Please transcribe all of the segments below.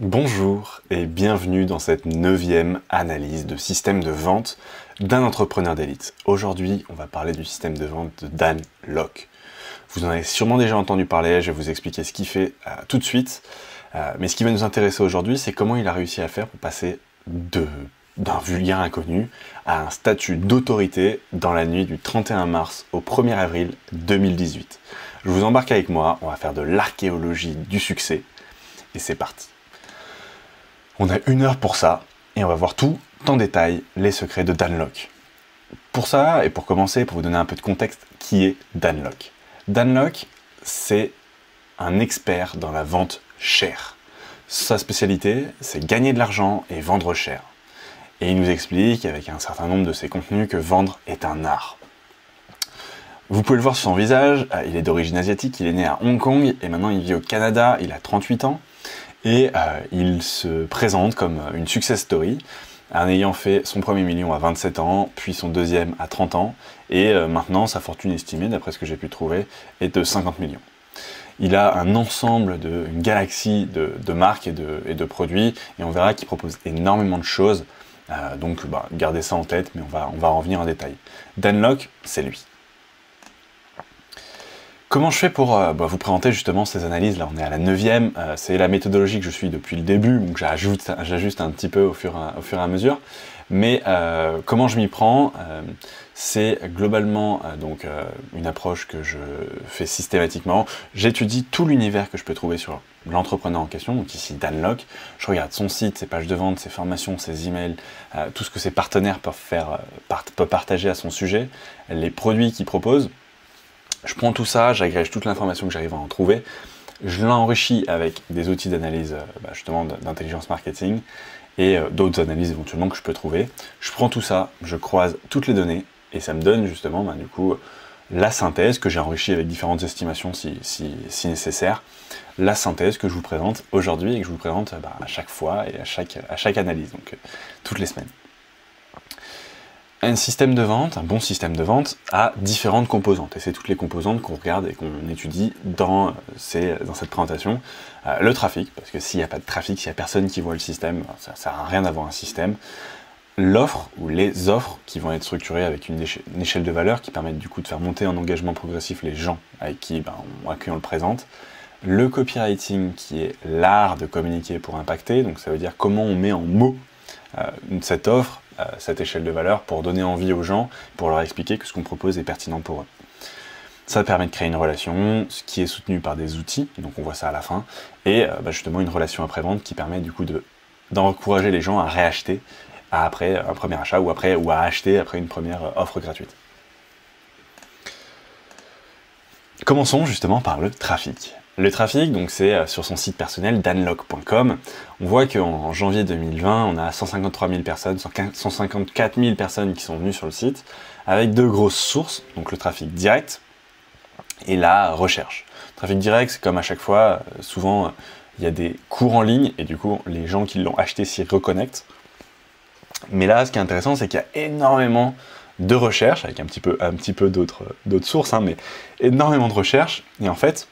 Bonjour et bienvenue dans cette 9e analyse de système de vente d'un entrepreneur d'élite. Aujourd'hui, on va parler du système de vente de Dan Lok. Vous en avez sûrement déjà entendu parler, je vais vous expliquer ce qu'il fait tout de suite. Mais ce qui va nous intéresser aujourd'hui, c'est comment il a réussi à faire pour passer d'un vulgaire inconnu à un statut d'autorité dans la nuit du 31 mars au 1er avril 2018. Je vous embarque avec moi, on va faire de l'archéologie du succès et c'est parti. On a 1 heure pour ça, et on va voir tout en détail les secrets de Dan Lok. Pour ça, et pour commencer, pour vous donner un peu de contexte, qui est Dan Lok? Dan Lok, c'est un expert dans la vente chère. Sa spécialité, c'est gagner de l'argent et vendre cher. Et il nous explique, avec un certain nombre de ses contenus, que vendre est un art. Vous pouvez le voir sur son visage, il est d'origine asiatique, il est né à Hong Kong, et maintenant il vit au Canada, il a 38 ans. Et il se présente comme une success story, en ayant fait son premier million à 27 ans, puis son deuxième à 30 ans, et maintenant sa fortune estimée, d'après ce que j'ai pu trouver, est de 50 millions. Il a un ensemble, une galaxie de marques et de produits, et on verra qu'il propose énormément de choses, donc gardez ça en tête, mais on va en revenir en détail. Dan Lok, c'est lui. Comment je fais pour vous présenter justement ces analyses? Là, on est à la 9e, c'est la méthodologie que je suis depuis le début, donc j'ajuste un petit peu au fur et à mesure. Mais comment je m'y prends? C'est globalement une approche que je fais systématiquement. J'étudie tout l'univers que je peux trouver sur l'entrepreneur en question, donc ici Dan Lok. Je regarde son site, ses pages de vente, ses formations, ses emails, tout ce que ses partenaires peuvent partager à son sujet, les produits qu'il propose. Je prends tout ça, j'agrège toute l'information que j'arrive à en trouver, je l'enrichis avec des outils d'analyse justement d'intelligence marketing et d'autres analyses éventuellement que je peux trouver. Je prends tout ça, je croise toutes les données et ça me donne justement du coup la synthèse que j'ai enrichie avec différentes estimations si nécessaire, la synthèse que je vous présente aujourd'hui et que je vous présente à chaque fois et à chaque analyse, donc toutes les semaines. Un système de vente, un bon système de vente, a différentes composantes. Et c'est toutes les composantes qu'on regarde et qu'on étudie dans cette présentation. Le trafic, parce que s'il n'y a pas de trafic, s'il n'y a personne qui voit le système, ça ne sert à rien d'avoir un système. L'offre ou les offres qui vont être structurées avec une échelle de valeur qui permettent du coup de faire monter en engagement progressif les gens à qui on le présente. Le copywriting qui est l'art de communiquer pour impacter, donc ça veut dire comment on met en mots cette offre, cette échelle de valeur pour donner envie aux gens, pour leur expliquer que ce qu'on propose est pertinent pour eux. Ça permet de créer une relation, ce qui est soutenu par des outils, donc on voit ça à la fin, et justement une relation après-vente qui permet du coup d'encourager les gens à réacheter après un premier achat ou à acheter après une première offre gratuite. Commençons justement par le trafic. Le trafic, donc c'est sur son site personnel danlok.com. On voit qu'en janvier 2020, on a 153 000 personnes, 154 000 personnes qui sont venues sur le site, avec 2 grosses sources, donc le trafic direct et la recherche. Le trafic direct, c'est comme à chaque fois, souvent il y a des cours en ligne et du coup les gens qui l'ont acheté s'y reconnectent. Mais là, ce qui est intéressant, c'est qu'il y a énormément de recherches, avec un petit peu d'autres sources, mais énormément de recherches, et en fait,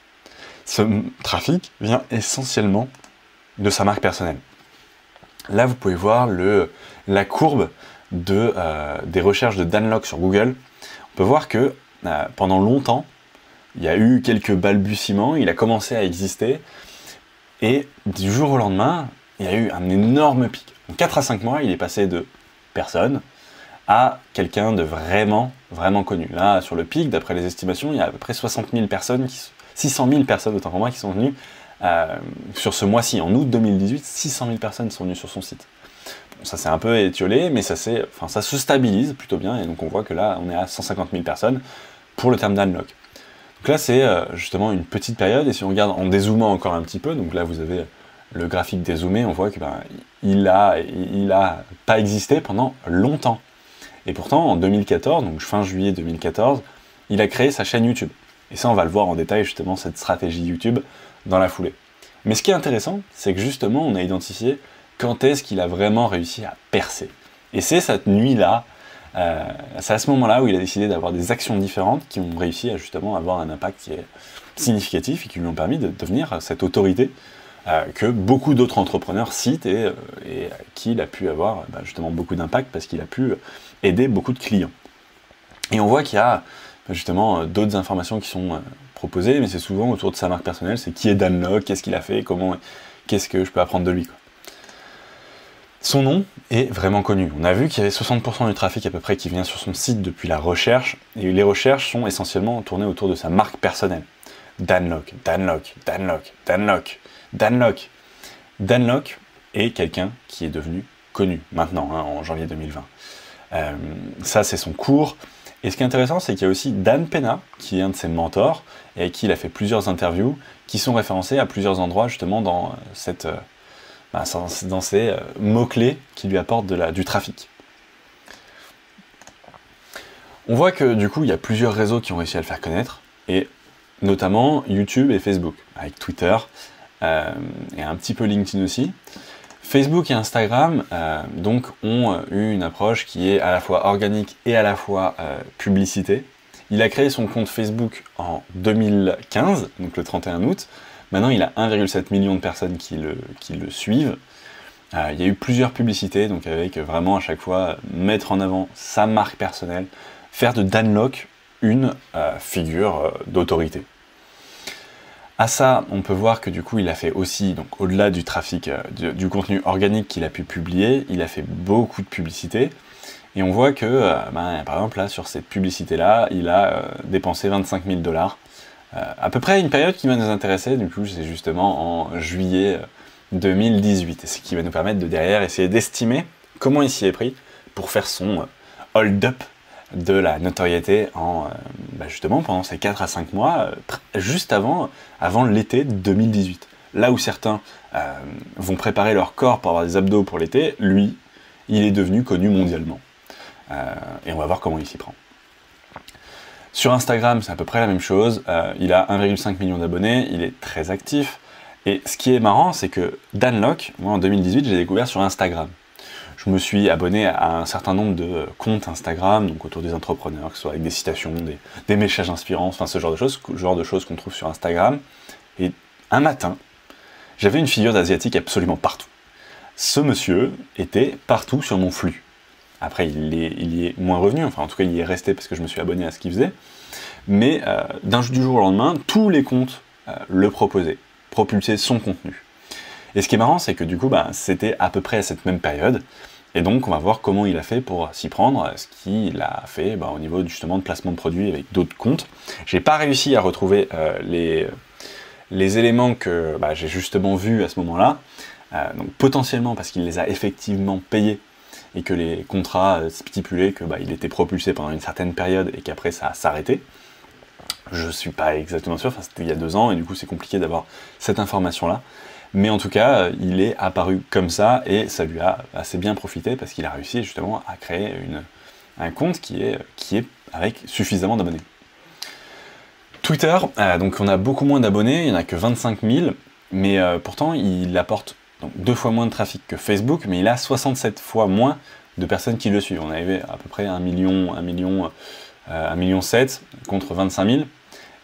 ce trafic vient essentiellement de sa marque personnelle. Là, vous pouvez voir la courbe des recherches de Dan Lok sur Google. On peut voir que pendant longtemps, il y a eu quelques balbutiements, il a commencé à exister, et du jour au lendemain, il y a eu un énorme pic. En 4 à 5 mois, il est passé de personne à quelqu'un de vraiment, vraiment connu. Là, sur le pic, d'après les estimations, il y a à peu près 60 000 personnes 600 000 personnes, autant pour moi, qui sont venues sur ce mois-ci. En août 2018, 600 000 personnes sont venues sur son site. Bon, ça s'est un peu étiolé, mais ça se stabilise plutôt bien, et donc on voit que là, on est à 150 000 personnes pour le terme Dan Lok. Donc là, c'est justement une petite période, et si on regarde en dézoomant encore un petit peu, donc là, vous avez le graphique dézoomé, on voit que il a pas existé pendant longtemps. Et pourtant, en 2014, donc fin juillet 2014, il a créé sa chaîne YouTube. Et ça, on va le voir en détail, justement, cette stratégie YouTube dans la foulée. Mais ce qui est intéressant, c'est que justement, on a identifié quand est-ce qu'il a vraiment réussi à percer. Et c'est cette nuit-là, c'est à ce moment-là où il a décidé d'avoir des actions différentes qui ont réussi à justement avoir un impact qui est significatif et qui lui ont permis de devenir cette autorité que beaucoup d'autres entrepreneurs citent et à qui il a pu avoir justement beaucoup d'impact parce qu'il a pu aider beaucoup de clients. Et on voit qu'il y a justement d'autres informations qui sont proposées, mais c'est souvent autour de sa marque personnelle, c'est qui est Dan Lok, qu'est-ce qu'il a fait, qu'est-ce que je peux apprendre de lui, quoi. Son nom est vraiment connu. On a vu qu'il y avait 60% du trafic à peu près qui vient sur son site depuis la recherche, et les recherches sont essentiellement tournées autour de sa marque personnelle. Dan Lok, Dan Lok, Dan Lok, Dan Lok, Dan Lok. Dan Lok est quelqu'un qui est devenu connu maintenant, en janvier 2020. Ça, c'est son cours. Et ce qui est intéressant, c'est qu'il y a aussi Dan Pena, qui est un de ses mentors, et avec qui il a fait plusieurs interviews, qui sont référencées à plusieurs endroits, justement, dans ces mots-clés qui lui apportent du trafic. On voit que du coup, il y a plusieurs réseaux qui ont réussi à le faire connaître, et notamment YouTube et Facebook, avec Twitter, et un petit peu LinkedIn aussi. Facebook et Instagram donc ont eu une approche qui est à la fois organique et à la fois publicité. Il a créé son compte Facebook en 2015, donc le 31 août. Maintenant, il a 1,7 million de personnes qui le suivent. Il y a eu plusieurs publicités, donc avec vraiment à chaque fois mettre en avant sa marque personnelle, faire de Dan Lok une figure d'autorité. À ça, on peut voir que du coup, il a fait aussi, donc au-delà du trafic, du contenu organique qu'il a pu publier, il a fait beaucoup de publicité. Et on voit que, par exemple, là, sur cette publicité-là, il a dépensé 25 000 $. À peu près une période qui va nous intéresser, du coup, c'est justement en juillet 2018. Et ce qui va nous permettre de derrière essayer d'estimer comment il s'y est pris pour faire son hold-up de la notoriété justement pendant ces 4 à 5 mois, juste avant l'été 2018. Là où certains vont préparer leur corps pour avoir des abdos pour l'été, lui, il est devenu connu mondialement. Et on va voir comment il s'y prend. Sur Instagram, c'est à peu près la même chose. Il a 1,5 million d'abonnés, il est très actif. Et ce qui est marrant, c'est que Dan Lok, moi en 2018, j'ai découvert sur Instagram. Je me suis abonné à un certain nombre de comptes Instagram, donc autour des entrepreneurs, que ce soit avec des citations, des messages inspirants, enfin ce genre de choses qu'on trouve sur Instagram. Et un matin, j'avais une figure d'asiatique absolument partout. Ce monsieur était partout sur mon flux. Après, il y est moins revenu, enfin en tout cas il y est resté parce que je me suis abonné à ce qu'il faisait. Mais du jour au lendemain, tous les comptes le proposaient, propulsaient son contenu. Et ce qui est marrant, c'est que du coup, c'était à peu près à cette même période. Et donc, on va voir comment il a fait pour s'y prendre, ce qu'il a fait au niveau justement de placement de produits avec d'autres comptes. J'ai pas réussi à retrouver les éléments que j'ai justement vus à ce moment-là. Donc potentiellement parce qu'il les a effectivement payés et que les contrats stipulaient qu'il était propulsé pendant une certaine période et qu'après ça a s'arrêté. Je suis pas exactement sûr, c'était il y a 2 ans et du coup c'est compliqué d'avoir cette information-là. Mais en tout cas, il est apparu comme ça et ça lui a assez bien profité parce qu'il a réussi justement à créer un compte qui est avec suffisamment d'abonnés. Twitter, donc on a beaucoup moins d'abonnés, il n'y en a que 25 000, mais pourtant il apporte donc 2 fois moins de trafic que Facebook, mais il a 67 fois moins de personnes qui le suivent. On avait à peu près 1,7 million contre 25 000.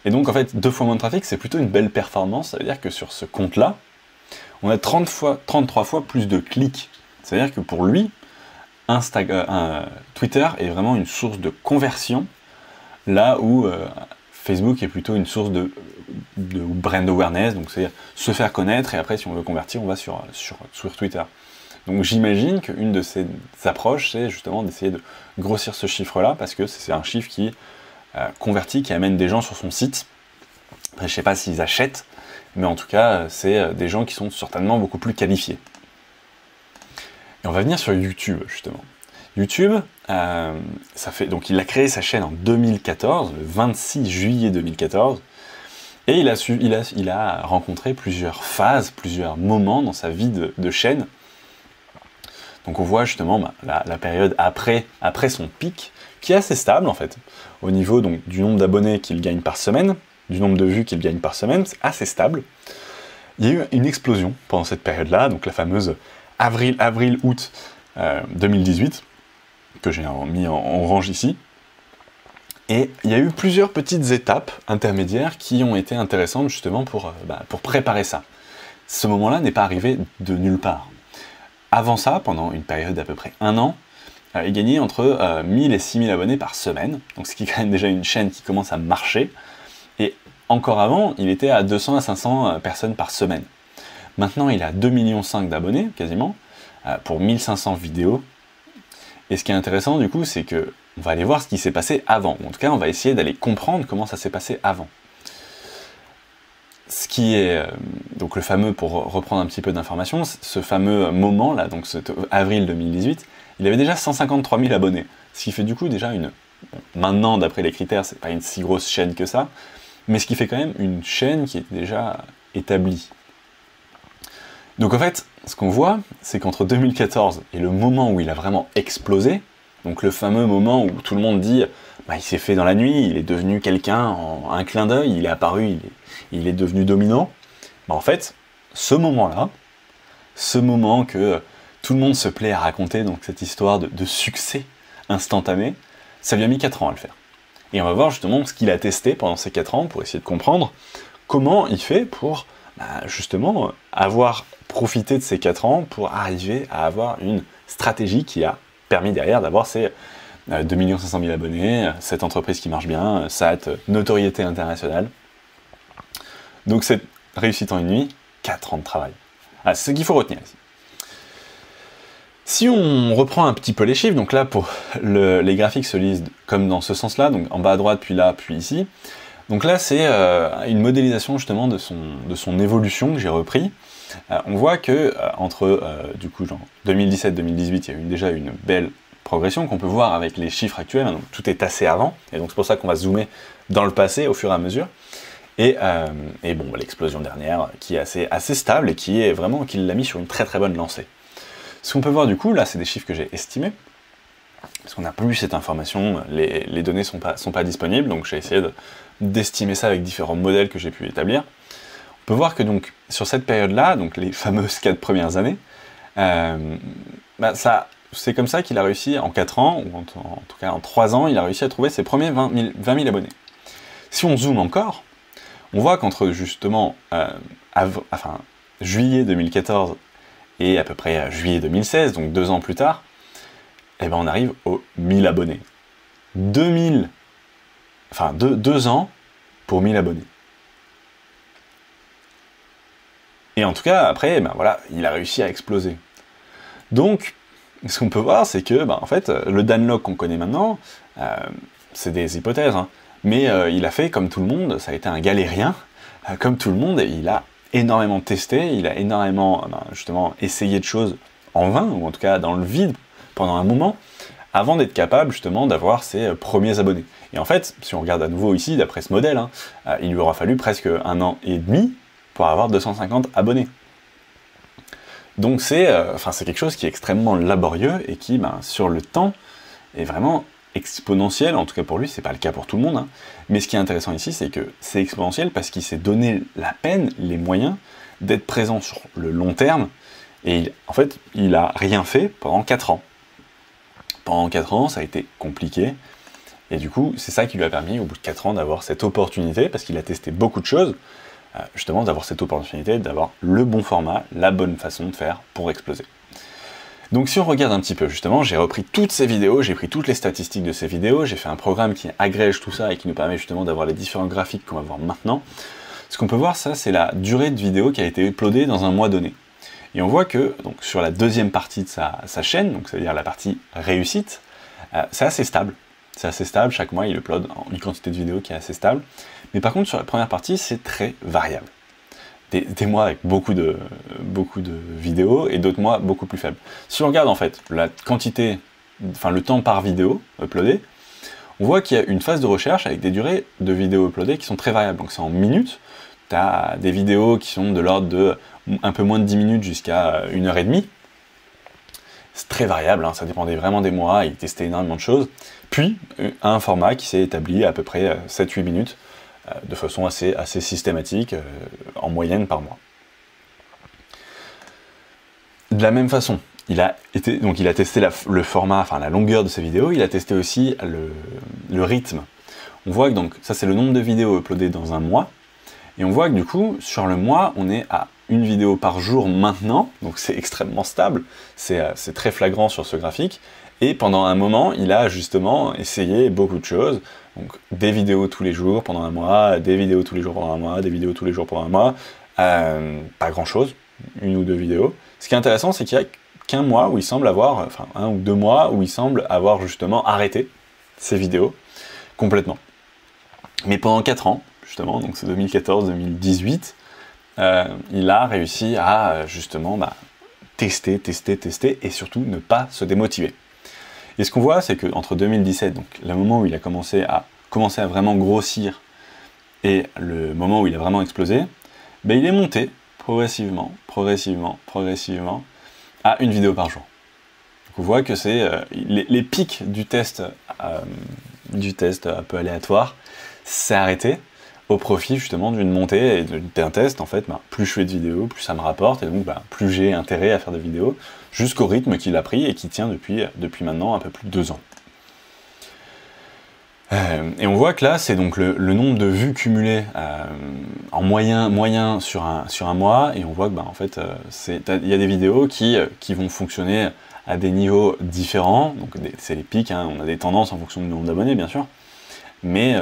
Et donc en fait, 2 fois moins de trafic, c'est plutôt une belle performance. Ça veut dire que sur ce compte-là, on a 33 fois plus de clics. C'est-à-dire que pour lui, Twitter est vraiment une source de conversion, là où Facebook est plutôt une source de brand awareness, donc c'est se faire connaître, et après si on veut convertir, on va sur Twitter. Donc j'imagine qu'une de ces approches, c'est justement d'essayer de grossir ce chiffre-là, parce que c'est un chiffre qui convertit, qui amène des gens sur son site. Après, je ne sais pas s'ils achètent, mais en tout cas, c'est des gens qui sont certainement beaucoup plus qualifiés. Et on va venir sur YouTube, justement. YouTube, donc il a créé sa chaîne en 2014, le 26 juillet 2014, et il a rencontré plusieurs phases, plusieurs moments dans sa vie de chaîne. Donc on voit justement la période après son pic, qui est assez stable en fait, au niveau donc, du nombre d'abonnés qu'il gagne par semaine, du nombre de vues qu'il gagne par semaine, c'est assez stable. Il y a eu une explosion pendant cette période-là, donc la fameuse avril-août 2018, que j'ai mis en orange ici. Et il y a eu plusieurs petites étapes intermédiaires qui ont été intéressantes justement pour préparer ça. ce moment-là n'est pas arrivé de nulle part. Avant ça, pendant une période d'à peu près 1 an, il gagnait entre 1000 et 6000 abonnés par semaine, donc ce qui est quand même déjà une chaîne qui commence à marcher. Et encore avant, il était à 200 à 500 personnes par semaine. Maintenant, il a 2,5 millions d'abonnés, quasiment, pour 1500 vidéos. Et ce qui est intéressant, du coup, c'est que on va aller voir ce qui s'est passé avant. En tout cas, on va essayer d'aller comprendre comment ça s'est passé avant. Ce qui est, donc le fameux, pour reprendre un petit peu d'informations, ce fameux moment-là, donc cet avril 2018, il avait déjà 153 000 abonnés. Ce qui fait du coup déjà une... Maintenant, d'après les critères, c'est pas une si grosse chaîne que ça, mais ce qui fait quand même une chaîne qui est déjà établie. Donc en fait, ce qu'on voit, c'est qu'entre 2014 et le moment où il a vraiment explosé, donc le fameux moment où tout le monde dit bah, il s'est fait dans la nuit, il est devenu quelqu'un en un clin d'œil, il est apparu, il est devenu dominant, bah, en fait, ce moment-là, ce moment que tout le monde se plaît à raconter, donc cette histoire de succès instantané, ça lui a mis 4 ans à le faire. Et on va voir justement ce qu'il a testé pendant ces 4 ans pour essayer de comprendre comment il fait pour justement avoir profité de ces 4 ans pour arriver à avoir une stratégie qui a permis derrière d'avoir ces 2 500 000 abonnés, cette entreprise qui marche bien, cette notoriété internationale. Donc cette réussite en une nuit, 4 ans de travail. C'est ce qu'il faut retenir ici. Si on reprend un petit peu les chiffres, donc là pour les graphiques se lisent comme dans ce sens-là, donc en bas à droite, puis là, puis ici. Donc là c'est une modélisation justement de son évolution que j'ai repris. On voit que entre du coup genre 2017-2018, il y a eu déjà une belle progression qu'on peut voir avec les chiffres actuels, donc tout est assez avant, et donc c'est pour ça qu'on va zoomer dans le passé au fur et à mesure. Et bon, l'explosion dernière qui est assez stable et qui l'a mis sur une très très bonne lancée. Ce qu'on peut voir du coup, là c'est des chiffres que j'ai estimés, parce qu'on n'a pas eu cette information, les données sont pas disponibles, donc j'ai essayé d'estimer ça avec différents modèles que j'ai pu établir. On peut voir que donc sur cette période-là, donc les fameuses 4 premières années, c'est comme ça qu'il a réussi en 4 ans, ou en tout cas en 3 ans, il a réussi à trouver ses premiers 20 000 abonnés. Si on zoome encore, on voit qu'entre justement juillet 2014 et à peu près juillet 2016, donc 2 ans plus tard, eh ben on arrive aux 1000 abonnés. 2 ans pour 1000 abonnés. Et en tout cas, après, ben voilà, il a réussi à exploser. Donc, ce qu'on peut voir, c'est que, en fait, le Dan Lok qu'on connaît maintenant, c'est des hypothèses, hein, mais il a fait comme tout le monde, ça a été un galérien, comme tout le monde, et il a énormément testé, il a énormément, justement, essayé de choses en vain, ou en tout cas dans le vide, pendant un moment, avant d'être capable, justement, d'avoir ses premiers abonnés. Et en fait, si on regarde à nouveau ici, d'après ce modèle, hein, il lui aura fallu presque 1 an et demi pour avoir 250 abonnés. Donc c'est quelque chose qui est extrêmement laborieux et qui, sur le temps, est vraiment exponentiel. En tout cas pour lui, c'est pas le cas pour tout le monde. Hein. Mais ce qui est intéressant ici, c'est que c'est exponentiel parce qu'il s'est donné la peine, les moyens d'être présent sur le long terme. Et en fait, il a rien fait pendant 4 ans. Pendant 4 ans, ça a été compliqué. Et du coup, c'est ça qui lui a permis, au bout de 4 ans, d'avoir cette opportunité, parce qu'il a testé beaucoup de choses, justement d'avoir cette opportunité, d'avoir le bon format, la bonne façon de faire pour exploser. Donc si on regarde un petit peu, justement, j'ai repris toutes ces vidéos, j'ai pris toutes les statistiques de ces vidéos, j'ai fait un programme qui agrège tout ça et qui nous permet justement d'avoir les différents graphiques qu'on va voir maintenant. Ce qu'on peut voir, ça, c'est la durée de vidéo qui a été uploadée dans un mois donné. Et on voit que, donc, sur la deuxième partie de sa chaîne, donc c'est-à-dire la partie réussite, c'est assez stable. C'est assez stable, chaque mois il upload une quantité de vidéos qui est assez stable. Mais par contre sur la première partie c'est très variable. Des mois avec beaucoup de vidéos et d'autres mois beaucoup plus faibles. Si on regarde en fait la quantité, le temps par vidéo uploadée, on voit qu'il y a une phase de recherche avec des durées de vidéos uploadées qui sont très variables. Donc c'est en minutes, tu as des vidéos qui sont de l'ordre de un peu moins de 10 minutes jusqu'à 1h30. C'est très variable, hein, ça dépendait vraiment des mois, il testait énormément de choses. Puis, un format qui s'est établi à peu près 7-8 minutes, de façon assez systématique, en moyenne par mois. De la même façon, il a testé le format, la longueur de ses vidéos, il a testé aussi le rythme. On voit que donc, ça c'est le nombre de vidéos uploadées dans un mois, Et on voit que du coup, sur le mois, on est à une vidéo par jour maintenant, donc c'est extrêmement stable, c'est très flagrant sur ce graphique, et pendant un moment, il a justement essayé beaucoup de choses, donc des vidéos tous les jours pendant un mois, des vidéos tous les jours pendant un mois, des vidéos tous les jours pendant un mois, pas grand chose, une ou deux vidéos. Ce qui est intéressant, c'est qu'il y a qu'un mois où il semble avoir, enfin 1 ou 2 mois où il semble avoir justement arrêté ces vidéos complètement. Mais pendant 4 ans, justement, donc c'est 2014-2018, il a réussi à justement tester et surtout ne pas se démotiver. Et ce qu'on voit, c'est qu'entre 2017, donc le moment où il a commencé à vraiment grossir, et le moment où il a vraiment explosé, ben, il est monté progressivement, à une vidéo par jour. Donc on voit que c'est les pics du test un peu aléatoire, s'est arrêté au profit justement d'une montée et d'un test. En fait, plus je fais de vidéos, plus ça me rapporte, et donc plus j'ai intérêt à faire des vidéos, jusqu'au rythme qu'il a pris et qui tient depuis maintenant un peu plus de 2 ans. Et on voit que là, c'est donc le nombre de vues cumulées en moyen sur un mois, et on voit que en fait, il y a des vidéos qui vont fonctionner à des niveaux différents, donc c'est les pics, hein, on a des tendances en fonction du nombre d'abonnés bien sûr, mais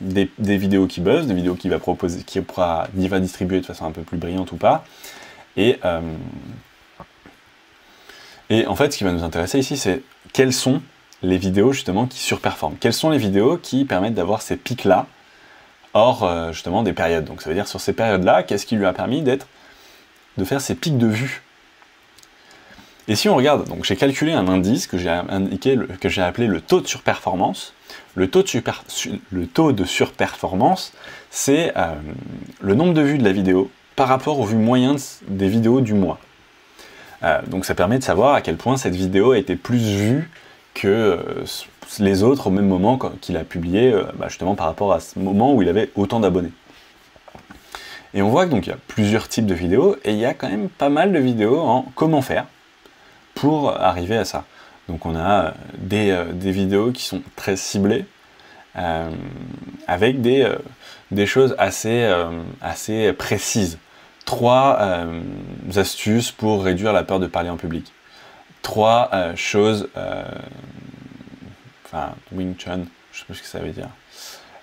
des vidéos qui buzzent, des vidéos qu'il va distribuer de façon un peu plus brillante ou pas, et en fait, ce qui va nous intéresser ici, c'est quelles sont les vidéos justement qui surperforment. Quelles sont les vidéos qui permettent d'avoir ces pics-là hors justement des périodes. Donc ça veut dire sur ces périodes-là, qu'est-ce qui lui a permis de faire ces pics de vues. Et si on regarde, donc j'ai calculé un indice que j'ai appelé le taux de surperformance. Le taux de surperformance, c'est le nombre de vues de la vidéo par rapport aux vues moyennes des vidéos du mois. Donc ça permet de savoir à quel point cette vidéo a été plus vue que les autres au même moment qu'il a publié, justement par rapport à ce moment où il avait autant d'abonnés. Et on voit que donc il y a plusieurs types de vidéos, et il y a quand même pas mal de vidéos en comment faire pour arriver à ça. Donc on a des vidéos qui sont très ciblées, avec des choses assez précises. 3 astuces pour réduire la peur de parler en public. 3 choses, Wing Chun, je sais pas ce que ça veut dire.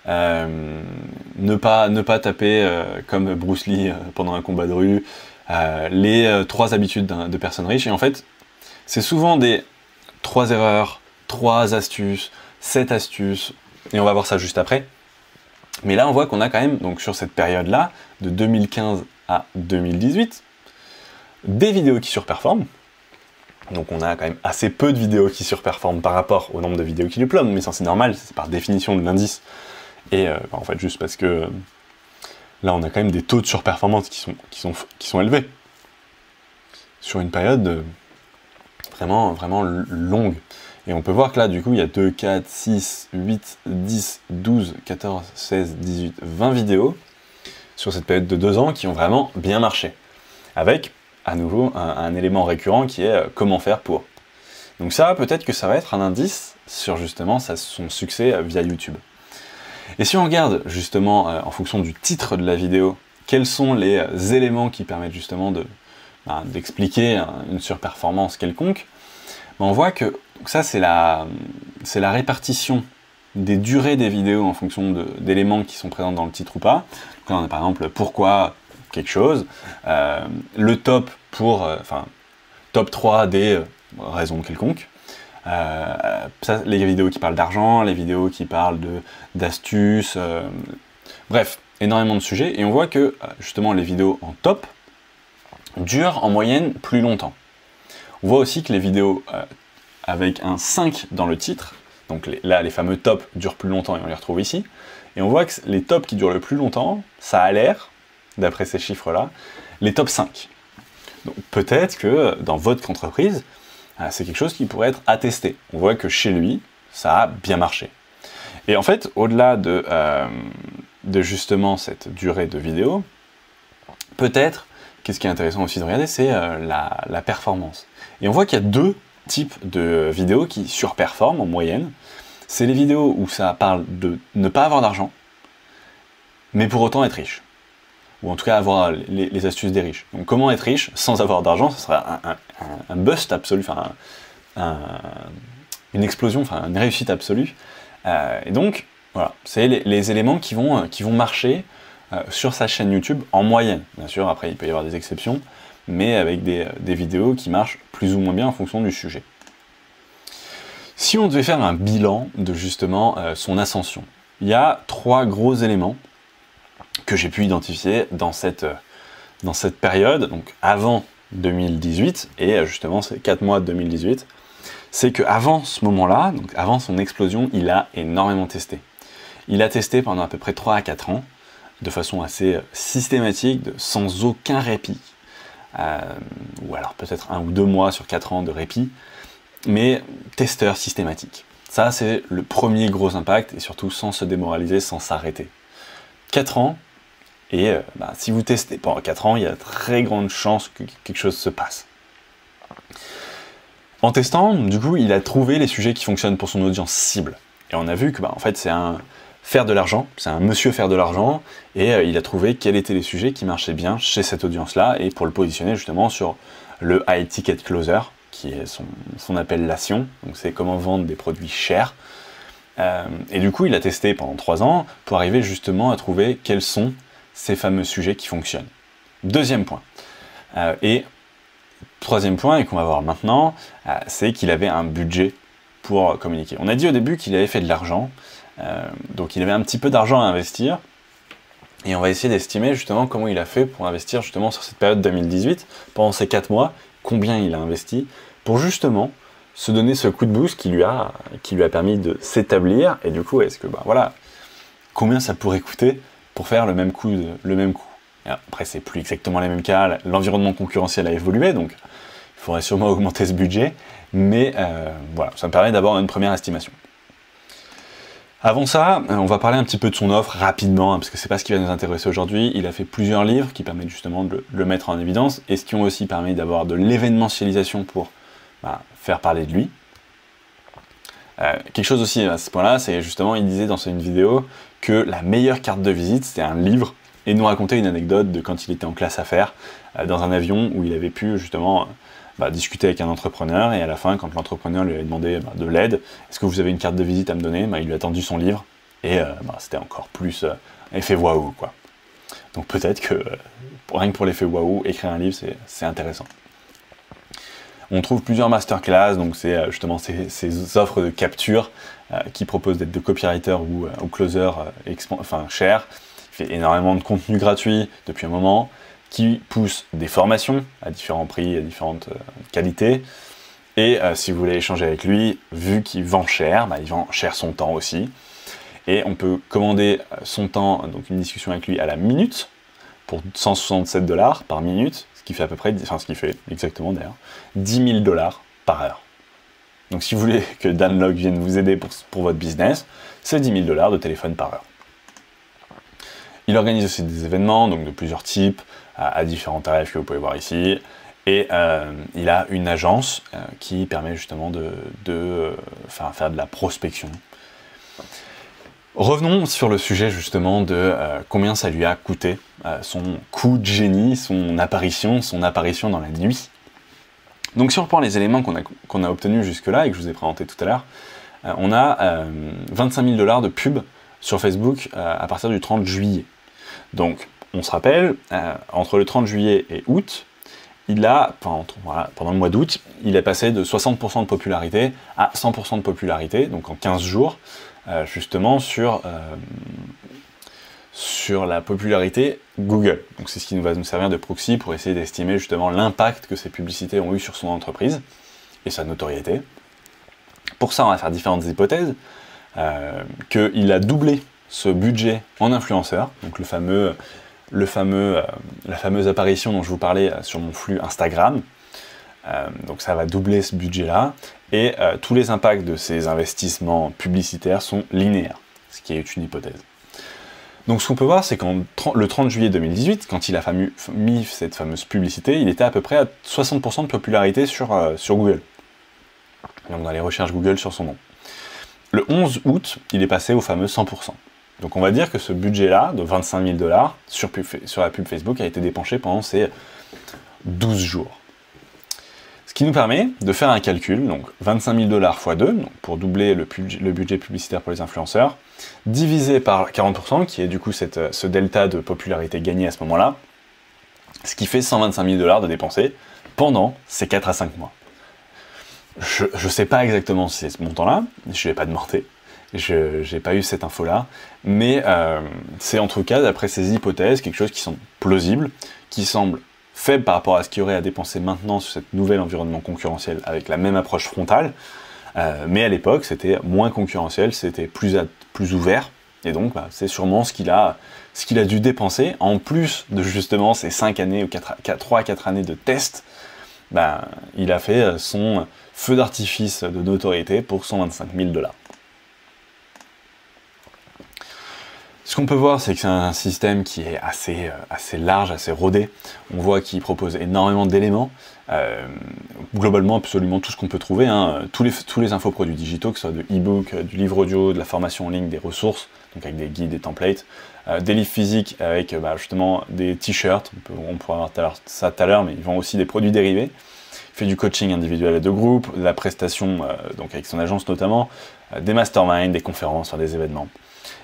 Ne pas taper comme Bruce Lee pendant un combat de rue. Les 3 habitudes de personnes riches. Et en fait, c'est souvent des 3 erreurs, 3 astuces, 7 astuces, et on va voir ça juste après. Mais là, on voit qu'on a quand même, donc sur cette période-là, de 2015 à 2018, des vidéos qui surperforment. Donc on a quand même assez peu de vidéos qui surperforment par rapport au nombre de vidéos qui uploadent, mais ça c'est normal, c'est par définition de l'indice. Et en fait, juste parce que là, on a quand même des taux de surperformance qui sont élevés. Sur une période vraiment longue. Et on peut voir que là, du coup, il y a 2, 4, 6, 8, 10, 12, 14, 16, 18, 20 vidéos sur cette période de 2 ans qui ont vraiment bien marché. Avec, à nouveau, un élément récurrent qui est comment faire pour. Donc ça, peut-être que ça va être un indice sur justement son succès via YouTube. Et si on regarde justement, en fonction du titre de la vidéo, quels sont les éléments qui permettent justement d'expliquer une surperformance quelconque, on voit que donc ça c'est la répartition des durées des vidéos en fonction d'éléments qui sont présents dans le titre ou pas. Donc là on a par exemple pourquoi quelque chose, le top pour, top 3 des raisons quelconques, ça, les vidéos qui parlent d'argent, les vidéos qui parlent d'astuces, bref, énormément de sujets, et on voit que justement les vidéos en top durent en moyenne plus longtemps. On voit aussi que les vidéos avec un 5 dans le titre, donc là les fameux tops durent plus longtemps et on les retrouve ici, et on voit que les tops qui durent le plus longtemps, ça a l'air, d'après ces chiffres-là, les top 5. Donc peut-être que dans votre entreprise, c'est quelque chose qui pourrait être attesté. On voit que chez lui, ça a bien marché. Et en fait, au-delà de justement cette durée de vidéo, peut-être, qu'est-ce qui est intéressant aussi de regarder, c'est la performance. Et on voit qu'il y a 2 types de vidéos qui surperforment en moyenne. C'est les vidéos où ça parle de ne pas avoir d'argent, mais pour autant être riche. Ou en tout cas avoir les astuces des riches. Donc comment être riche sans avoir d'argent, ce serait un bust absolu, enfin une explosion, enfin une réussite absolue. Et donc, voilà, c'est les éléments qui vont marcher sur sa chaîne YouTube en moyenne. Bien sûr, après il peut y avoir des exceptions, mais avec des vidéos qui marchent plus ou moins bien en fonction du sujet. Si on devait faire un bilan de justement son ascension, il y a 3 gros éléments que j'ai pu identifier dans cette période, donc avant 2018 et justement ces 4 mois de 2018, c'est qu'avant ce moment-là, donc avant son explosion, il a énormément testé. Il a testé pendant à peu près 3 à 4 ans, de façon assez systématique, sans aucun répit, ou alors peut-être 1 ou 2 mois sur 4 ans de répit, mais testeur systématique. Ça, c'est le premier gros impact, et surtout sans se démoraliser, sans s'arrêter. 4 ans, et si vous testez pendant 4 ans, il y a de très grandes chances que quelque chose se passe. En testant, du coup, il a trouvé les sujets qui fonctionnent pour son audience cible. Et on a vu que, en fait, c'est un faire de l'argent, c'est un monsieur faire de l'argent, et il a trouvé quels étaient les sujets qui marchaient bien chez cette audience-là, et pour le positionner justement sur le high ticket closer, qui est son appellation, donc c'est comment vendre des produits chers. Et du coup, il a testé pendant 3 ans pour arriver justement à trouver quels sont ces fameux sujets qui fonctionnent. Deuxième point. Et troisième point, et qu'on va voir maintenant, c'est qu'il avait un budget pour communiquer. On a dit au début qu'il avait fait de l'argent, donc il avait un petit peu d'argent à investir, et on va essayer d'estimer justement comment il a fait pour investir justement sur cette période 2018, pendant ces 4 mois, combien il a investi, pour justement se donner ce coup de boost qui lui a permis de s'établir, et du coup, est-ce que, voilà, combien ça pourrait coûter pour faire le même coup. Et après, c'est plus exactement les mêmes cas, l'environnement concurrentiel a évolué, donc il faudrait sûrement augmenter ce budget, mais voilà, ça me permet d'avoir une première estimation. Avant ça, on va parler un petit peu de son offre rapidement, parce que c'est pas ce qui va nous intéresser aujourd'hui. Il a fait plusieurs livres qui permettent justement de le mettre en évidence, et ce qui ont aussi permis d'avoir de l'événementialisation pour faire parler de lui. Quelque chose aussi à ce point-là, c'est justement, il disait dans une vidéo que la meilleure carte de visite, c'était un livre, et nous raconter une anecdote de quand il était en classe affaires, dans un avion où il avait pu justement discuter avec un entrepreneur, et à la fin, quand l'entrepreneur lui avait demandé de l'aide, est-ce que vous avez une carte de visite à me donner, il lui a tendu son livre, et c'était encore plus effet waouh, quoi. Donc peut-être que, rien que pour l'effet waouh, écrire un livre, c'est intéressant. On trouve plusieurs masterclass, donc c'est justement ces offres de capture qui proposent d'être de copywriter ou closer cher. Il fait énormément de contenu gratuit depuis un moment, qui pousse des formations à différents prix, à différentes qualités. Et si vous voulez échanger avec lui, vu qu'il vend cher, il vend cher son temps aussi. Et on peut commander son temps, donc une discussion avec lui à la minute, pour 167 $ par minute, ce qui fait à peu près, ce qui fait exactement d'ailleurs, 10 000 $ par heure. Donc si vous voulez que Dan Lok vienne vous aider pour votre business, c'est 10 000 $ de téléphone par heure. Il organise aussi des événements, donc de plusieurs types, à différents tarifs que vous pouvez voir ici. Et il a une agence qui permet justement de faire de la prospection. Revenons sur le sujet justement de combien ça lui a coûté, son coup de génie, son apparition dans la nuit. Donc si on reprend les éléments qu'on a obtenus jusque-là et que je vous ai présentés tout à l'heure, on a 25 000 $ de pub sur Facebook à partir du 30 juillet. Donc on se rappelle, entre le 30 juillet et août, pendant le mois d'août, il est passé de 60% de popularité à 100% de popularité, donc en 15 jours, justement sur la popularité Google. Donc c'est ce qui va nous servir de proxy pour essayer d'estimer justement l'impact que ces publicités ont eu sur son entreprise et sa notoriété. Pour ça, on va faire différentes hypothèses, qu'il a doublé ce budget en influenceur, donc la fameuse apparition dont je vous parlais sur mon flux Instagram. Donc ça va doubler ce budget-là, et tous les impacts de ces investissements publicitaires sont linéaires, ce qui est une hypothèse. Donc ce qu'on peut voir, c'est que le 30 juillet 2018, quand il a mis cette fameuse publicité, il était à peu près à 60% de popularité sur Google. Donc dans les recherches Google sur son nom. Le 11 août, il est passé au fameux 100%. Donc on va dire que ce budget-là, de 25 000 $ sur la pub Facebook, a été dépensé pendant ces 12 jours. Ce qui nous permet de faire un calcul, donc 25 000 $ x 2, donc pour doubler le budget publicitaire pour les influenceurs, divisé par 40%, qui est du coup ce delta de popularité gagné à ce moment-là, ce qui fait 125 000 $ de dépensés pendant ces 4 à 5 mois. Je ne sais pas exactement si c'est ce montant-là, je ne l'ai pas demandé, je n'ai pas eu cette info-là, mais c'est en tout cas, d'après ces hypothèses, quelque chose qui semble plausible, qui semble faible par rapport à ce qu'il y aurait à dépenser maintenant sur cet nouvel environnement concurrentiel avec la même approche frontale, mais à l'époque c'était moins concurrentiel, c'était plus ouvert, et donc c'est sûrement ce qu'il a dû dépenser, en plus de justement ces 5 années ou 3 à 4 années de tests, il a fait son feu d'artifice de notoriété pour 125 000 $. Ce qu'on peut voir, c'est que c'est un système qui est assez large, assez rodé. On voit qu'il propose énormément d'éléments. Globalement, absolument tout ce qu'on peut trouver. Tous les infoproduits digitaux, que ce soit de e-book, du livre audio, de la formation en ligne, des ressources, donc avec des guides, des templates, des livres physiques avec justement des t-shirts. On pourra voir ça tout à l'heure, mais ils vendent aussi des produits dérivés. Il fait du coaching individuel et de groupe, de la prestation, donc avec son agence notamment, des masterminds, des conférences, des événements.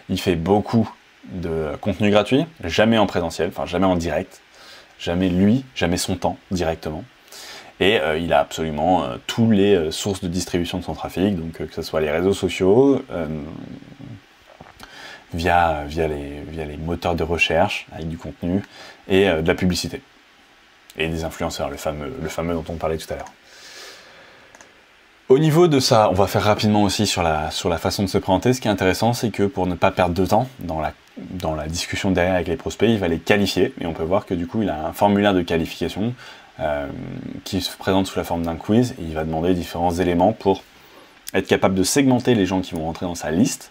Il fait beaucoup de contenu gratuit, jamais en présentiel, enfin jamais en direct, jamais son temps directement. Et il a absolument toutes les sources de distribution de son trafic, donc que ce soit les réseaux sociaux, via les moteurs de recherche avec du contenu, et de la publicité. Et des influenceurs, le fameux dont on parlait tout à l'heure. Au niveau de ça, on va faire rapidement aussi sur la façon de se présenter. Ce qui est intéressant, c'est que pour ne pas perdre de temps dans la discussion derrière avec les prospects, il va les qualifier. Et on peut voir que du coup, il a un formulaire de qualification qui se présente sous la forme d'un quiz. Et il va demander différents éléments pour être capable de segmenter les gens qui vont rentrer dans sa liste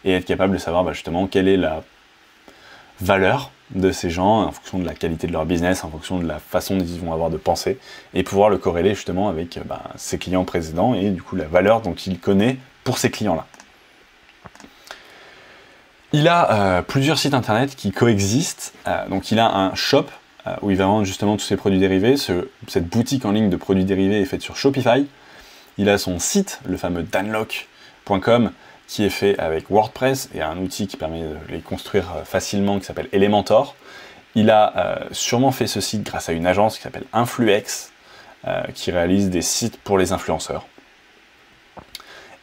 et être capable de savoir justement quelle est la valeur de ces gens en fonction de la qualité de leur business, en fonction de la façon dont ils vont avoir de penser, et pouvoir le corréler justement avec ses clients précédents et du coup la valeur dont il connaît pour ces clients-là. Il a plusieurs sites internet qui coexistent, donc il a un shop où il va vendre justement tous ses produits dérivés. Cette boutique en ligne de produits dérivés est faite sur Shopify. Il a son site, le fameux danlock.com, qui est fait avec WordPress et un outil qui permet de les construire facilement qui s'appelle Elementor. Il a sûrement fait ce site grâce à une agence qui s'appelle Influex, qui réalise des sites pour les influenceurs.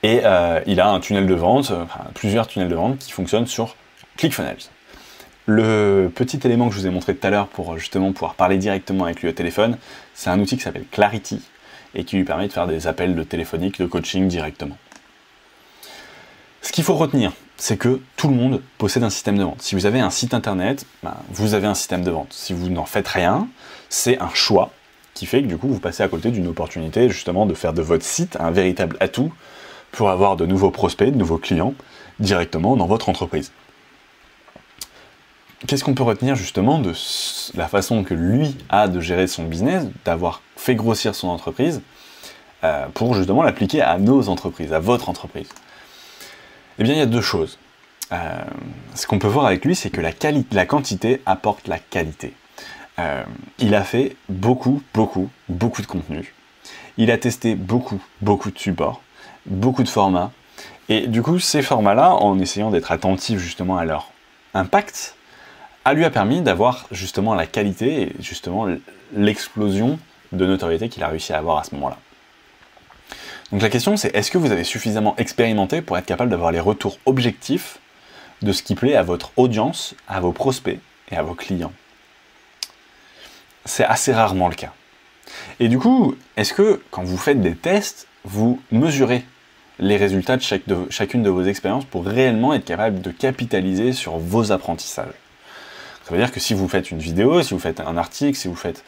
Et il a un tunnel de vente, plusieurs tunnels de vente qui fonctionnent sur ClickFunnels. Le petit élément que je vous ai montré tout à l'heure pour justement pouvoir parler directement avec lui au téléphone, c'est un outil qui s'appelle Clarity et qui lui permet de faire des appels téléphoniques, de coaching directement. Ce qu'il faut retenir, c'est que tout le monde possède un système de vente. Si vous avez un site internet, vous avez un système de vente. Si vous n'en faites rien, c'est un choix qui fait que du coup vous passez à côté d'une opportunité justement de faire de votre site un véritable atout pour avoir de nouveaux prospects, de nouveaux clients directement dans votre entreprise. Qu'est-ce qu'on peut retenir justement de la façon que lui a de gérer son business, d'avoir fait grossir son entreprise pour justement l'appliquer à nos entreprises, à votre entreprise? Eh bien, il y a deux choses. Ce qu'on peut voir avec lui, c'est que la quantité apporte la qualité. Il a fait beaucoup de contenu. Il a testé beaucoup de supports, beaucoup de formats. Et du coup, ces formats-là, en essayant d'être attentif justement à leur impact, lui a permis d'avoir justement la qualité et justement l'explosion de notoriété qu'il a réussi à avoir à ce moment-là. Donc la question c'est, est-ce que vous avez suffisamment expérimenté pour être capable d'avoir les retours objectifs de ce qui plaît à votre audience, à vos prospects et à vos clients? C'est assez rarement le cas. Et du coup, est-ce que quand vous faites des tests, vous mesurez les résultats de chacune de vos expériences pour réellement être capable de capitaliser sur vos apprentissages? Ça veut dire que si vous faites une vidéo, si vous faites un article, si vous faites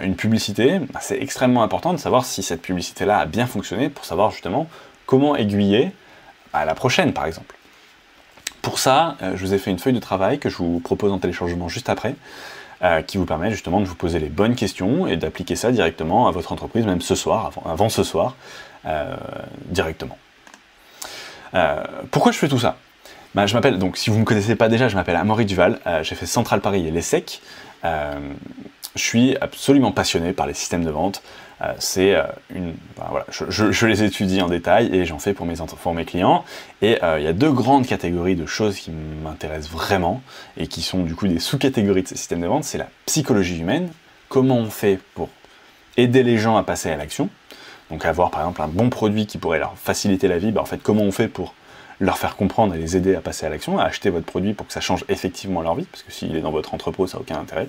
une publicité, c'est extrêmement important de savoir si cette publicité-là a bien fonctionné pour savoir justement comment aiguiller à la prochaine, par exemple. Pour ça, je vous ai fait une feuille de travail que je vous propose en téléchargement juste après, qui vous permet justement de vous poser les bonnes questions et d'appliquer ça directement à votre entreprise, même ce soir, avant ce soir, directement. Pourquoi je fais tout ça? Je m'appelle, donc si vous ne me connaissez pas déjà, je m'appelle Amaury Duval, j'ai fait Centrale Paris et l'ESSEC. Je suis absolument passionné par les systèmes de vente. Voilà, je les étudie en détail et j'en fais pour mes clients. Et il y a deux grandes catégories de choses qui m'intéressent vraiment et qui sont du coup des sous-catégories de ces systèmes de vente. C'est la psychologie humaine, comment on fait pour aider les gens à passer à l'action. Donc avoir par exemple un bon produit qui pourrait leur faciliter la vie, en fait comment on fait pour leur faire comprendre et les aider à passer à l'action, à acheter votre produit pour que ça change effectivement leur vie, parce que s'il est dans votre entrepôt, ça n'a aucun intérêt.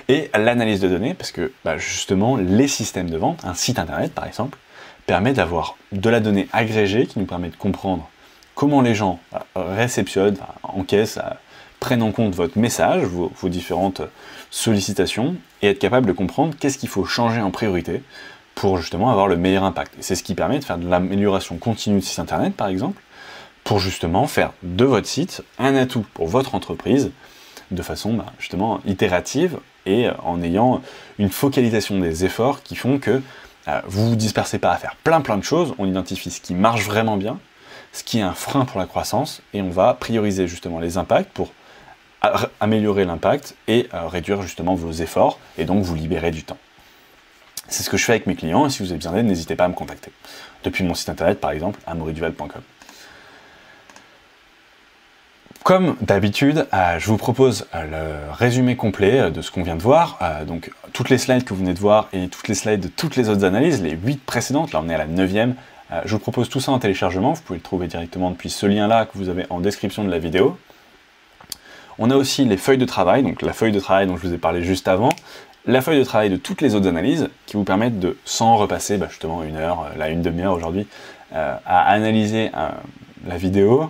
Et l'analyse de données, parce que justement, les systèmes de vente, un site internet par exemple, permet d'avoir de la donnée agrégée qui nous permet de comprendre comment les gens réceptionnent, encaissent, prennent en compte votre message, vos différentes sollicitations, et être capable de comprendre qu'est-ce qu'il faut changer en priorité pour justement avoir le meilleur impact. Et c'est ce qui permet de faire de l'amélioration continue de site internet par exemple, pour justement faire de votre site un atout pour votre entreprise de façon justement itérative et en ayant une focalisation des efforts qui font que vous vous dispersez pas à faire plein de choses, on identifie ce qui marche vraiment bien, ce qui est un frein pour la croissance et on va prioriser justement les impacts pour améliorer l'impact et réduire justement vos efforts et donc vous libérer du temps. C'est ce que je fais avec mes clients et si vous avez besoin d'aide, n'hésitez pas à me contacter. Depuis mon site internet par exemple, amauryduval.com. Comme d'habitude, je vous propose le résumé complet de ce qu'on vient de voir, donc toutes les slides que vous venez de voir et toutes les slides de toutes les autres analyses, les 8 précédentes, là on est à la 9e, je vous propose tout ça en téléchargement, vous pouvez le trouver directement depuis ce lien-là que vous avez en description de la vidéo. On a aussi les feuilles de travail, donc la feuille de travail dont je vous ai parlé juste avant, la feuille de travail de toutes les autres analyses qui vous permettent de, sans repasser justement une heure, là une demi-heure aujourd'hui, à analyser la vidéo,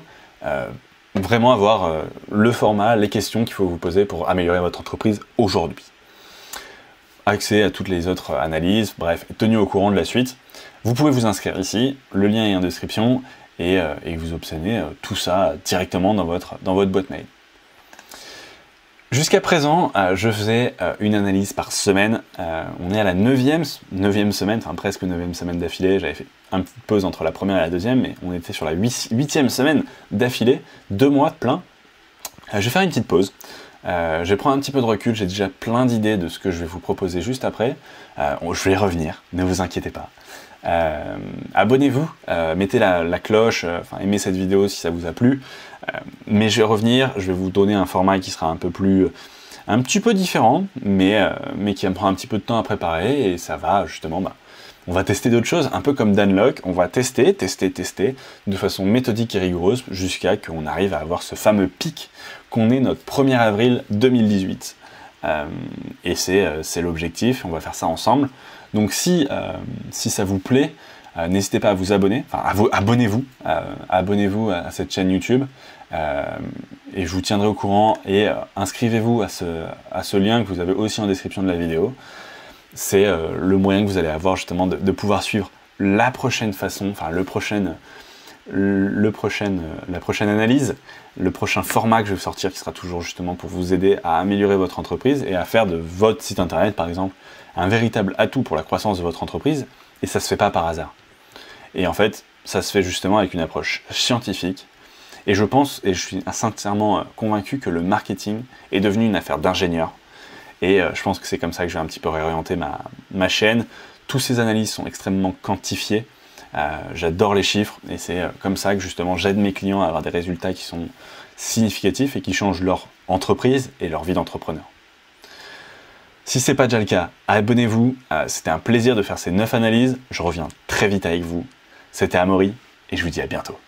vraiment avoir le format, les questions qu'il faut vous poser pour améliorer votre entreprise aujourd'hui. Accès à toutes les autres analyses, bref, tenu au courant de la suite. Vous pouvez vous inscrire ici, le lien est en description, et vous obtenez tout ça directement dans votre boîte mail. Jusqu'à présent, je faisais une analyse par semaine. On est à la 9e semaine, enfin presque 9e semaine d'affilée. J'avais fait un petit pause entre la première et la deuxième, mais on était sur la 8e semaine d'affilée, 2 mois de plein. Je vais faire une petite pause. Je vais prendre un petit peu de recul, j'ai déjà plein d'idées de ce que je vais vous proposer juste après. Je vais revenir, ne vous inquiétez pas. Abonnez-vous, mettez la cloche, aimez cette vidéo si ça vous a plu. Mais je vais revenir, je vais vous donner un format qui sera un petit peu différent, mais qui va me prendre un petit peu de temps à préparer, et ça va justement, on va tester d'autres choses, un peu comme Danlock, on va tester, de façon méthodique et rigoureuse, jusqu'à qu'on arrive à avoir ce fameux pic qu'on est notre 1er avril 2018. Et c'est l'objectif, on va faire ça ensemble. Donc si ça vous plaît, n'hésitez pas à vous abonner, abonnez-vous à cette chaîne YouTube, et je vous tiendrai au courant, et inscrivez-vous à ce lien que vous avez aussi en description de la vidéo. C'est le moyen que vous allez avoir justement de pouvoir suivre la prochaine façon, la prochaine analyse, le prochain format que je vais sortir qui sera toujours justement pour vous aider à améliorer votre entreprise et à faire de votre site internet par exemple un véritable atout pour la croissance de votre entreprise, et ça se fait pas par hasard. Et en fait, ça se fait justement avec une approche scientifique, et je pense, et je suis sincèrement convaincu que le marketing est devenu une affaire d'ingénieurs, et je pense que c'est comme ça que je vais un petit peu réorienter ma chaîne. Toutes ces analyses sont extrêmement quantifiées, j'adore les chiffres, et c'est comme ça que justement j'aide mes clients à avoir des résultats qui sont significatifs et qui changent leur entreprise et leur vie d'entrepreneur. Si ce n'est pas déjà le cas, abonnez-vous, c'était un plaisir de faire ces 9 analyses, je reviens très vite avec vous. C'était Amaury, et je vous dis à bientôt.